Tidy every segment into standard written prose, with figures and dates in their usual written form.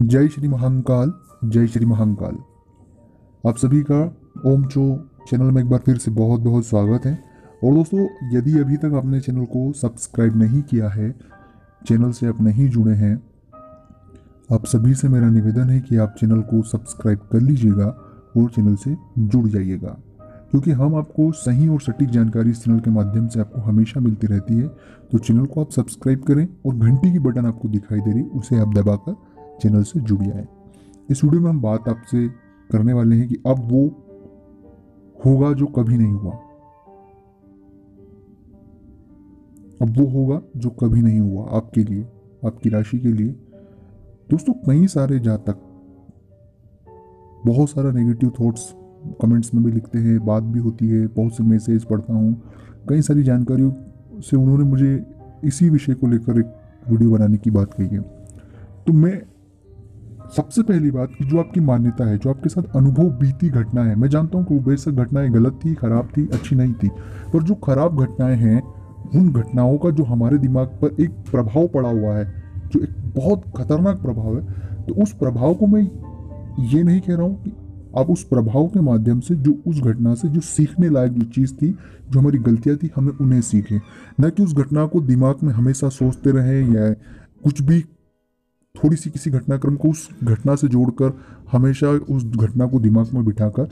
जय श्री महाकाल। जय श्री महाकाल। आप सभी का ओम चो चैनल में एक बार फिर से बहुत बहुत स्वागत है। और दोस्तों, यदि अभी तक आपने चैनल को सब्सक्राइब नहीं किया है, चैनल से आप नहीं जुड़े हैं, आप सभी से मेरा निवेदन है कि आप चैनल को सब्सक्राइब कर लीजिएगा और चैनल से जुड़ जाइएगा, क्योंकि हम आपको सही और सटीक जानकारी इस चैनल के माध्यम से आपको हमेशा मिलती रहती है। तो चैनल को आप सब्सक्राइब करें और घंटी की बटन आपको दिखाई दे रही, उसे आप दबाकर चैनल से जुड़ जाएं। इस वीडियो में हम बात आपसे करने वाले हैं कि अब वो होगा जो कभी नहीं हुआ। अब वो होगा जो कभी नहीं हुआ आपके लिए, आपकी राशि के लिए। दोस्तों, कई सारे जातक बहुत सारा नेगेटिव थॉट्स कमेंट्स में भी लिखते हैं, बात भी होती है, बहुत से मैसेज पढ़ता हूँ, कई सारी जानकारियों से उन्होंने मुझे इसी विषय को लेकर एक वीडियो बनाने की बात कही है। तो मैं सबसे पहली बात कि जो आपकी मान्यता है, जो आपके साथ अनुभव बीती घटना है, मैं जानता हूँ कि वो बेशक घटनाएं गलत थी, खराब थी, अच्छी नहीं थी, पर जो खराब घटनाएं हैं, उन घटनाओं का जो हमारे दिमाग पर एक प्रभाव पड़ा हुआ है, जो एक बहुत खतरनाक प्रभाव है, तो उस प्रभाव को मैं ये नहीं कह रहा हूँ कि आप उस प्रभाव के माध्यम से जो उस घटना से जो सीखने लायक जो चीज़ थी, जो हमारी गलतियाँ थी, हमें उन्हें सीखें, न कि उस घटना को दिमाग में हमेशा सोचते रहें या कुछ भी थोड़ी सी किसी घटनाक्रम को उस घटना से जोड़कर हमेशा उस घटना को दिमाग में बिठाकर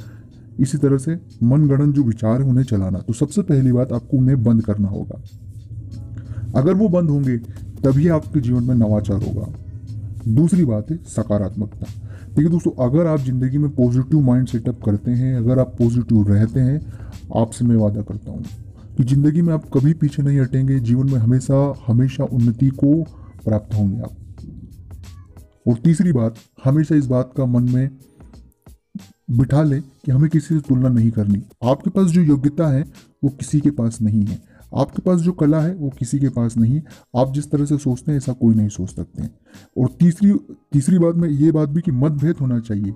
इसी तरह से मनगढ़ंत जो विचार है उन्हें चलाना। तो सबसे पहली बात, आपको उन्हें बंद करना होगा। अगर वो बंद होंगे तभी आपके जीवन में नवाचार होगा। दूसरी बात है सकारात्मकता। देखिए दोस्तों, अगर आप जिंदगी में पॉजिटिव माइंड सेटअप करते हैं, अगर आप पॉजिटिव रहते हैं, आपसे मैं वादा करता हूँ कि जिंदगी में आप कभी पीछे नहीं हटेंगे, जीवन में हमेशा हमेशा उन्नति को प्राप्त होंगे आप। और तीसरी बात, हमेशा इस बात का मन में बिठा ले कि हमें किसी से तुलना नहीं करनी। आपके पास जो योग्यता है वो किसी के पास नहीं है, आपके पास जो कला है वो किसी के पास नहीं है। आप जिस तरह से सोचते हैं ऐसा कोई नहीं सोच सकते हैं। और तीसरी बात में ये बात भी कि मतभेद होना चाहिए,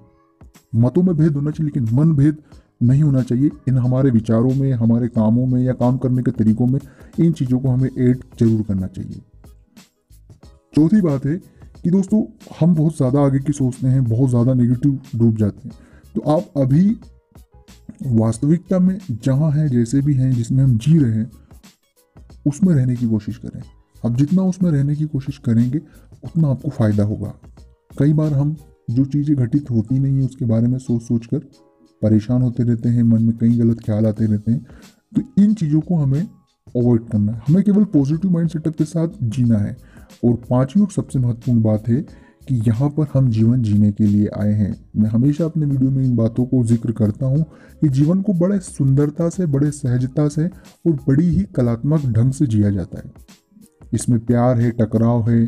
मतों में भेद होना चाहिए, लेकिन मन भेद नहीं होना चाहिए। इन हमारे विचारों में, हमारे कामों में या काम करने के तरीकों में इन चीज़ों को हमें ऐड जरूर करना चाहिए। चौथी बात है कि दोस्तों, हम बहुत ज़्यादा आगे की सोचते हैं, बहुत ज़्यादा नेगेटिव डूब जाते हैं। तो आप अभी वास्तविकता में जहाँ हैं, जैसे भी हैं, जिसमें हम जी रहे हैं, उसमें रहने की कोशिश करें। अब जितना उसमें रहने की कोशिश करेंगे उतना आपको फ़ायदा होगा। कई बार हम जो चीज़ें घटित होती नहीं है उसके बारे में सोच सोच कर परेशान होते रहते हैं, मन में कई गलत ख्याल आते रहते हैं। तो इन चीज़ों को हमें अवॉइड करना है, हमें केवल पॉजिटिव माइंड सेटअप के साथ जीना है। और पांचवी और सबसे महत्वपूर्ण बात है कि यहाँ पर हम जीवन जीने के लिए आए हैं। मैं हमेशा अपने वीडियो में इन बातों को जिक्र करता हूँ कि जीवन को बड़े सुंदरता से, बड़े सहजता से और बड़ी ही कलात्मक ढंग से जिया जाता है। इसमें प्यार है, टकराव है,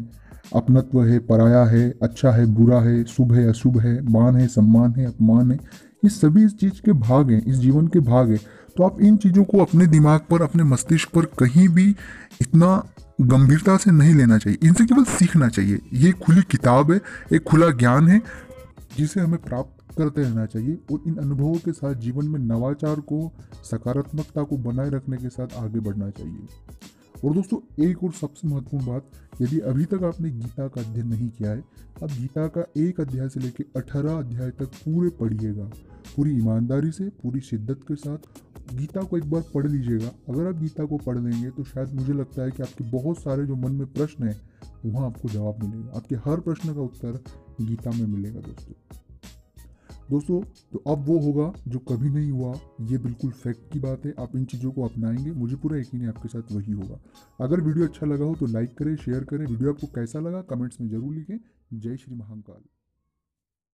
अपनत्व है, पराया है, अच्छा है, बुरा है, शुभ है, अशुभ है, मान है, सम्मान है, अपमान है, ये सभी इस चीज़ के भाग हैं, इस जीवन के भाग हैं। तो आप इन चीज़ों को अपने दिमाग पर, अपने मस्तिष्क पर कहीं भी इतना गंभीरता से नहीं लेना चाहिए। इनसे केवल सीखना चाहिए। ये खुली किताब है, एक खुला ज्ञान है जिसे हमें प्राप्त करते रहना चाहिए। और इन अनुभवों के साथ जीवन में नवाचार को, सकारात्मकता को बनाए रखने के साथ आगे बढ़ना चाहिए। और दोस्तों, एक और सबसे महत्वपूर्ण बात, यदि अभी तक आपने गीता का अध्ययन नहीं किया है, आप गीता का 1 अध्याय से लेकर 18 अध्याय तक पूरे पढ़िएगा, पूरी ईमानदारी से, पूरी शिद्दत के साथ गीता को एक बार पढ़ लीजिएगा। अगर आप गीता को पढ़ लेंगे तो शायद मुझे लगता है कि आपके बहुत सारे जो मन में प्रश्न हैं वहाँ आपको जवाब मिलेगा, आपके हर प्रश्न का उत्तर गीता में मिलेगा। दोस्तों, तो अब वो होगा जो कभी नहीं हुआ, ये बिल्कुल फैक्ट की बात है। आप इन चीज़ों को अपनाएंगे, मुझे पूरा यकीन है आपके साथ वही होगा। अगर वीडियो अच्छा लगा हो तो लाइक करें, शेयर करें। वीडियो आपको कैसा लगा कमेंट्स में जरूर लिखें। जय श्री महाकाल।